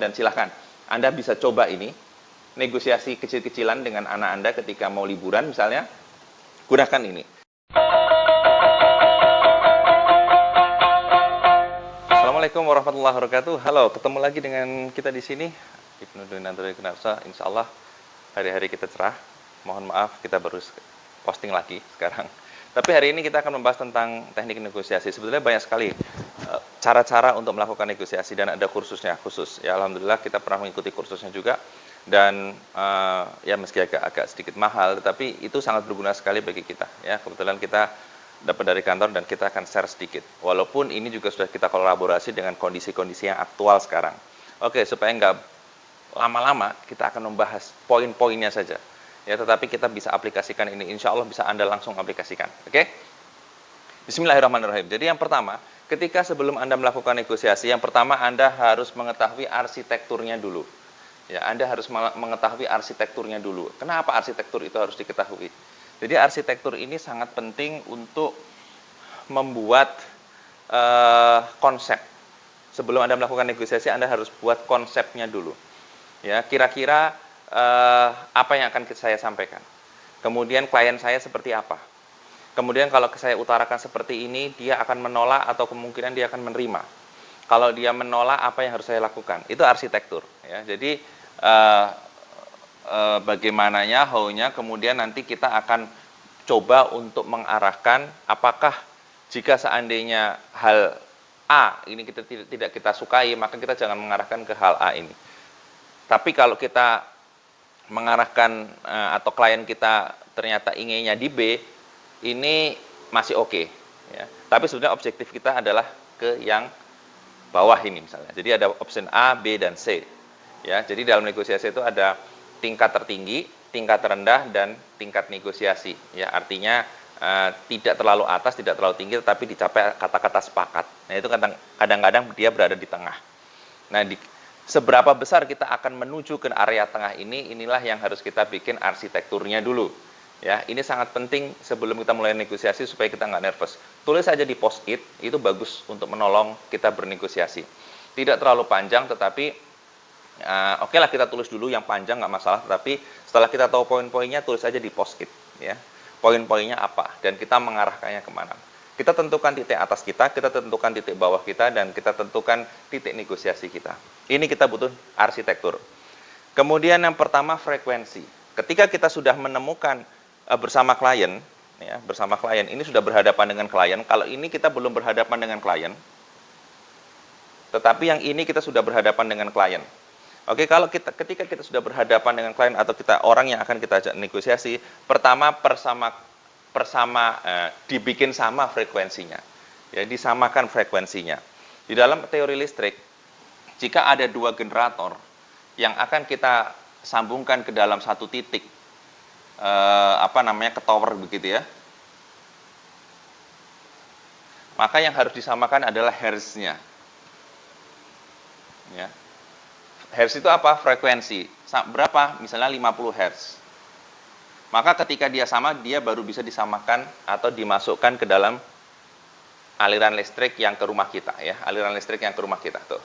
Dan silahkan, Anda bisa coba ini, negosiasi kecil-kecilan dengan anak Anda ketika mau liburan misalnya, gunakan ini. Assalamualaikum warahmatullahi wabarakatuh. Halo, ketemu lagi dengan kita di sini. Ibnu Dwinandoro Gunarsa. Insya Allah hari-hari kita cerah. Mohon maaf, kita baru posting lagi sekarang. Tapi hari ini kita akan membahas tentang teknik negosiasi. Sebetulnya banyak sekali cara-cara untuk melakukan negosiasi dan ada kursusnya khusus. Ya alhamdulillah kita pernah mengikuti kursusnya juga dan ya meski agak sedikit mahal, tetapi itu sangat berguna sekali bagi kita. Ya kebetulan kita dapat dari kantor dan kita akan share sedikit. Walaupun ini juga sudah kita kolaborasi dengan kondisi-kondisi yang aktual sekarang. Oke, supaya nggak lama-lama kita akan membahas poin-poinnya saja. Ya, tetapi kita bisa aplikasikan ini. Insya Allah bisa Anda langsung aplikasikan. Oke? Bismillahirrahmanirrahim. Jadi yang pertama, ketika sebelum Anda melakukan negosiasi, yang pertama Anda harus mengetahui arsitekturnya dulu. Ya, Anda harus mengetahui arsitekturnya dulu. Kenapa arsitektur itu harus diketahui? Jadi arsitektur ini sangat penting untuk membuat konsep. Sebelum Anda melakukan negosiasi, Anda harus buat konsepnya dulu. Ya, kira-kira apa yang akan saya sampaikan. Kemudian klien saya seperti apa. Kemudian kalau saya utarakan seperti ini, dia akan menolak atau kemungkinan dia akan menerima. Kalau dia menolak, apa yang harus saya lakukan? Itu arsitektur. Ya. Jadi bagaimananya, how-nya, kemudian nanti kita akan coba untuk mengarahkan apakah jika seandainya hal A ini tidak kita sukai, maka kita jangan mengarahkan ke hal A ini. Tapi kalau kita mengarahkan atau klien kita ternyata inginnya di B, ini masih oke. Ya. Tapi sebenarnya objektif kita adalah ke yang bawah ini misalnya. Jadi ada option A, B, dan C. Ya, jadi dalam negosiasi itu ada tingkat tertinggi, tingkat terendah, dan tingkat negosiasi. Ya, artinya tidak terlalu atas, tidak terlalu tinggi, tetapi dicapai kata-kata sepakat. Nah itu kadang-kadang dia berada di tengah. Nah seberapa besar kita akan menuju ke area tengah ini, inilah yang harus kita bikin arsitekturnya dulu. Ya, ini sangat penting sebelum kita mulai negosiasi supaya kita nggak nervous. Tulis saja di post-it, itu bagus untuk menolong kita bernegosiasi. Tidak terlalu panjang, tetapi oke lah kita tulis dulu yang panjang nggak masalah, tetapi setelah kita tahu poin-poinnya, tulis aja di post-it. Ya, poin-poinnya apa, dan kita mengarahkannya kemana. Kita tentukan titik atas kita tentukan titik bawah kita, dan kita tentukan titik negosiasi kita. Ini kita butuh arsitektur. Kemudian yang pertama frekuensi. Ketika kita sudah menemukan bersama klien, ya, bersama klien, ini sudah berhadapan dengan klien. Kalau ini kita belum berhadapan dengan klien, tetapi yang ini kita sudah berhadapan dengan klien. Oke, kalau ketika kita sudah berhadapan dengan klien atau kita orang yang akan kita ajak negosiasi, pertama dibikin sama frekuensinya. Ya, disamakan frekuensinya. Di dalam teori listrik, jika ada dua generator yang akan kita sambungkan ke dalam satu titik, ke tower begitu ya, maka yang harus disamakan adalah hertz-nya. Ya. Hertz itu apa? Frekuensi. Berapa? Misalnya 50 hertz. Maka ketika dia sama, dia baru bisa disamakan atau dimasukkan ke dalam aliran listrik yang ke rumah kita, ya, aliran listrik yang ke rumah kita tuh.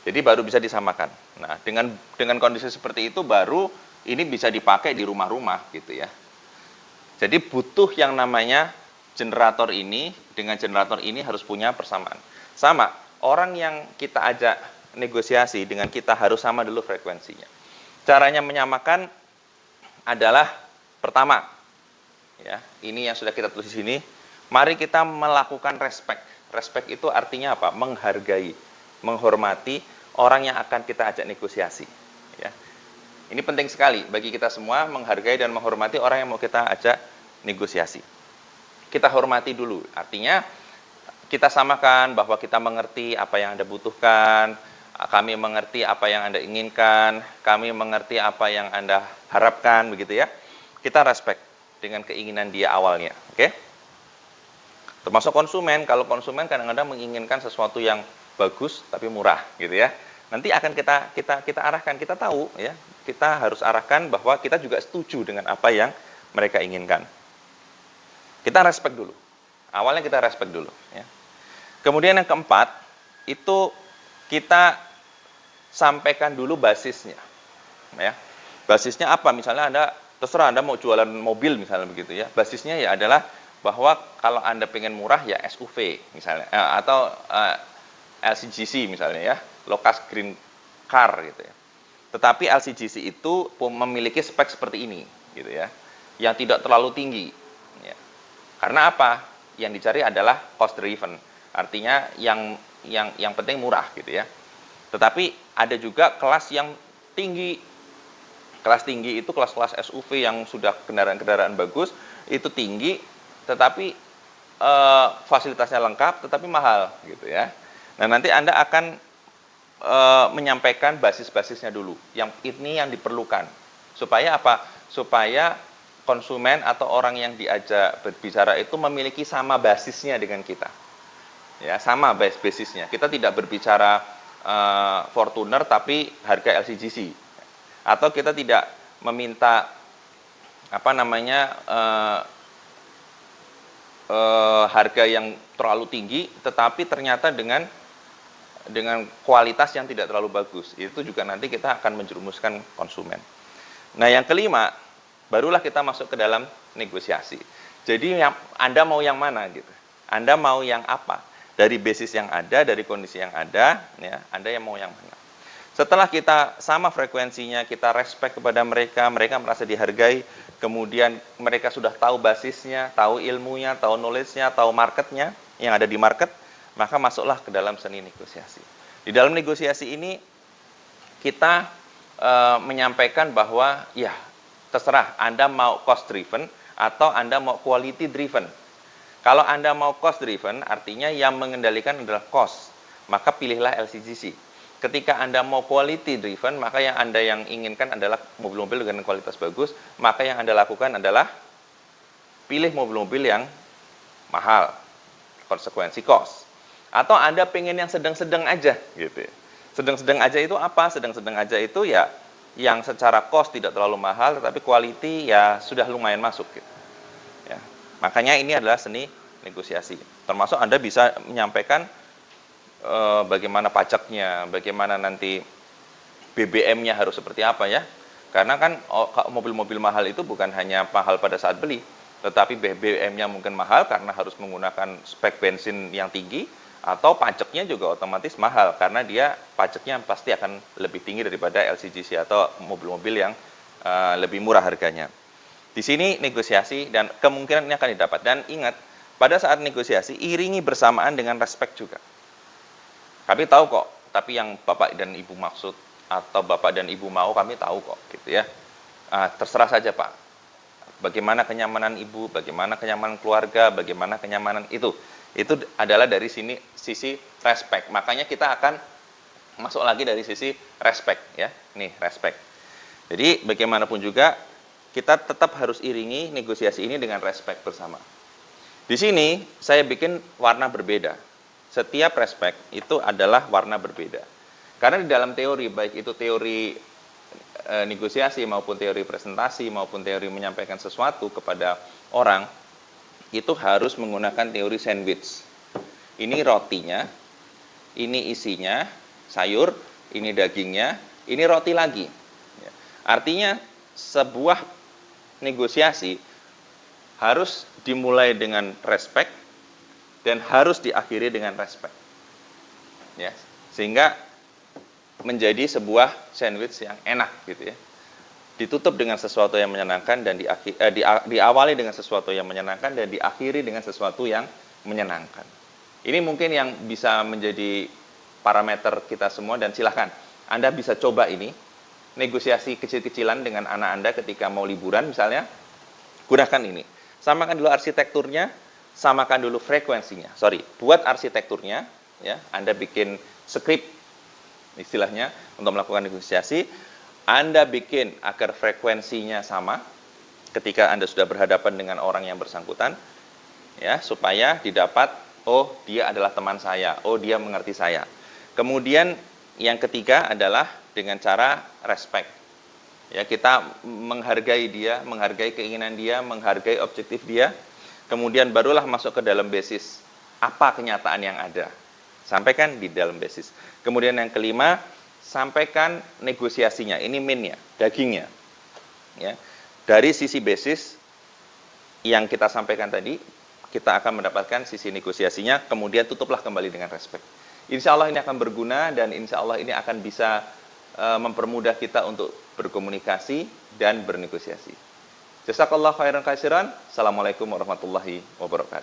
Jadi baru bisa disamakan. Nah, dengan kondisi seperti itu baru ini bisa dipakai di rumah-rumah gitu ya. Jadi butuh yang namanya generator ini dengan generator ini harus punya persamaan. Sama, orang yang kita ajak negosiasi dengan kita harus sama dulu frekuensinya. Caranya menyamakan adalah pertama, ya, ini yang sudah kita tulis di sini. Mari kita melakukan respect. Respect itu artinya apa? Menghargai, menghormati orang yang akan kita ajak negosiasi. Ya. Ini penting sekali bagi kita semua, menghargai dan menghormati orang yang mau kita ajak negosiasi. Kita hormati dulu, artinya kita samakan bahwa kita mengerti apa yang Anda butuhkan, kami mengerti apa yang Anda inginkan, kami mengerti apa yang Anda harapkan, begitu ya. Kita respect dengan keinginan dia awalnya, oke? Termasuk konsumen, kalau konsumen kadang-kadang menginginkan sesuatu yang bagus tapi murah, gitu ya. Nanti akan kita arahkan, kita tahu ya, kita harus arahkan bahwa kita juga setuju dengan apa yang mereka inginkan. Kita respect dulu. Awalnya kita respect dulu, ya. Kemudian yang keempat, itu kita sampaikan dulu basisnya. Ya. Basisnya apa? Misalnya terserah Anda mau jualan mobil misalnya begitu ya. Basisnya ya adalah bahwa kalau Anda pengen murah ya SUV misalnya atau LCGC misalnya ya, low cost green car gitu ya. Tetapi LCGC itu memiliki spek seperti ini gitu ya, yang tidak terlalu tinggi. Ya. Karena apa? Yang dicari adalah cost driven, artinya yang penting murah gitu ya. Tetapi ada juga kelas yang tinggi. Kelas tinggi itu kelas-kelas SUV yang sudah kendaraan-kendaraan bagus, itu tinggi, tetapi fasilitasnya lengkap, tetapi mahal gitu ya. Nah nanti Anda akan menyampaikan basis-basisnya dulu. Ini yang diperlukan. Supaya apa? Supaya konsumen atau orang yang diajak berbicara itu memiliki sama basisnya dengan kita. Ya, sama basisnya. Kita tidak berbicara Fortuner tapi harga LCGC. Atau kita tidak meminta harga yang terlalu tinggi, tetapi ternyata dengan kualitas yang tidak terlalu bagus. Itu juga nanti kita akan menjerumuskan konsumen. Nah, yang kelima, barulah kita masuk ke dalam negosiasi. Jadi Anda mau yang mana gitu? Anda mau yang apa? Dari basis yang ada, dari kondisi yang ada, ya, Anda yang mau yang mana? Setelah kita sama frekuensinya, kita respect kepada mereka, mereka merasa dihargai, kemudian mereka sudah tahu basisnya, tahu ilmunya, tahu knowledge-nya, tahu marketnya, yang ada di market, maka masuklah ke dalam seni negosiasi. Di dalam negosiasi ini, kita menyampaikan bahwa, ya, terserah Anda mau cost driven atau Anda mau quality driven. Kalau Anda mau cost driven, artinya yang mengendalikan adalah cost, maka pilihlah LCGC. Ketika Anda mau quality driven, maka yang Anda yang inginkan adalah mobil-mobil dengan kualitas bagus, maka yang Anda lakukan adalah pilih mobil-mobil yang mahal, konsekuensi cost. Atau Anda pengen yang sedang-sedang aja, gitu. Sedang-sedang aja itu apa? Sedang-sedang aja itu ya yang secara cost tidak terlalu mahal, tetapi quality ya sudah lumayan masuk, gitu. Ya. Makanya ini adalah seni negosiasi. Termasuk Anda bisa menyampaikan bagaimana pajaknya, bagaimana nanti BBM-nya harus seperti apa ya. Karena kan mobil-mobil mahal itu bukan hanya mahal pada saat beli, tetapi BBM-nya mungkin mahal karena harus menggunakan spek bensin yang tinggi, atau pajaknya juga otomatis mahal karena dia pajaknya pasti akan lebih tinggi daripada LCGC atau mobil-mobil yang lebih murah harganya. Di sini negosiasi dan kemungkinan ini akan didapat. Dan ingat, pada saat negosiasi iringi bersamaan dengan respect juga. Kami tahu kok, tapi yang Bapak dan Ibu maksud atau Bapak dan Ibu mau kami tahu kok, gitu ya. Terserah saja Pak. Bagaimana kenyamanan Ibu, bagaimana kenyamanan keluarga, bagaimana kenyamanan itu adalah dari sisi respect. Makanya kita akan masuk lagi dari sisi respect ya. Nih, respect. Jadi bagaimanapun juga kita tetap harus iringi negosiasi ini dengan respect bersama. Di sini saya bikin warna berbeda. Setiap respect itu adalah warna berbeda. Karena di dalam teori, baik itu teori negosiasi maupun teori presentasi maupun teori menyampaikan sesuatu kepada orang, itu harus menggunakan teori sandwich. Ini rotinya, ini isinya, sayur, ini dagingnya, ini roti lagi. Artinya sebuah negosiasi harus dimulai dengan respect dan harus diakhiri dengan respect. Ya, sehingga menjadi sebuah sandwich yang enak gitu ya. Ditutup dengan sesuatu yang menyenangkan dan diawali dengan sesuatu yang menyenangkan dan diakhiri dengan sesuatu yang menyenangkan. Ini mungkin yang bisa menjadi parameter kita semua dan silahkan Anda bisa coba ini negosiasi kecil-kecilan dengan anak Anda ketika mau liburan misalnya, gunakan ini. Samakan dulu arsitekturnya, samakan dulu frekuensinya. Buat arsitekturnya, ya, Anda bikin skrip, istilahnya, untuk melakukan negosiasi. Anda bikin agar frekuensinya sama ketika Anda sudah berhadapan dengan orang yang bersangkutan, ya, supaya didapat, oh dia adalah teman saya, oh dia mengerti saya. Kemudian yang ketiga adalah dengan cara respect. Ya, kita menghargai dia, menghargai keinginan dia, menghargai objektif dia. Kemudian barulah masuk ke dalam basis apa kenyataan yang ada. Sampaikan di dalam basis. Kemudian yang kelima, sampaikan negosiasinya, ini minnya, dagingnya. Ya. Dari sisi basis yang kita sampaikan tadi, kita akan mendapatkan sisi negosiasinya, kemudian tutuplah kembali dengan respect. Insya Allah ini akan berguna, dan insya Allah ini akan bisa mempermudah kita untuk berkomunikasi dan bernegosiasi. Jazakallah khairan katsiran. Assalamualaikum warahmatullahi wabarakatuh.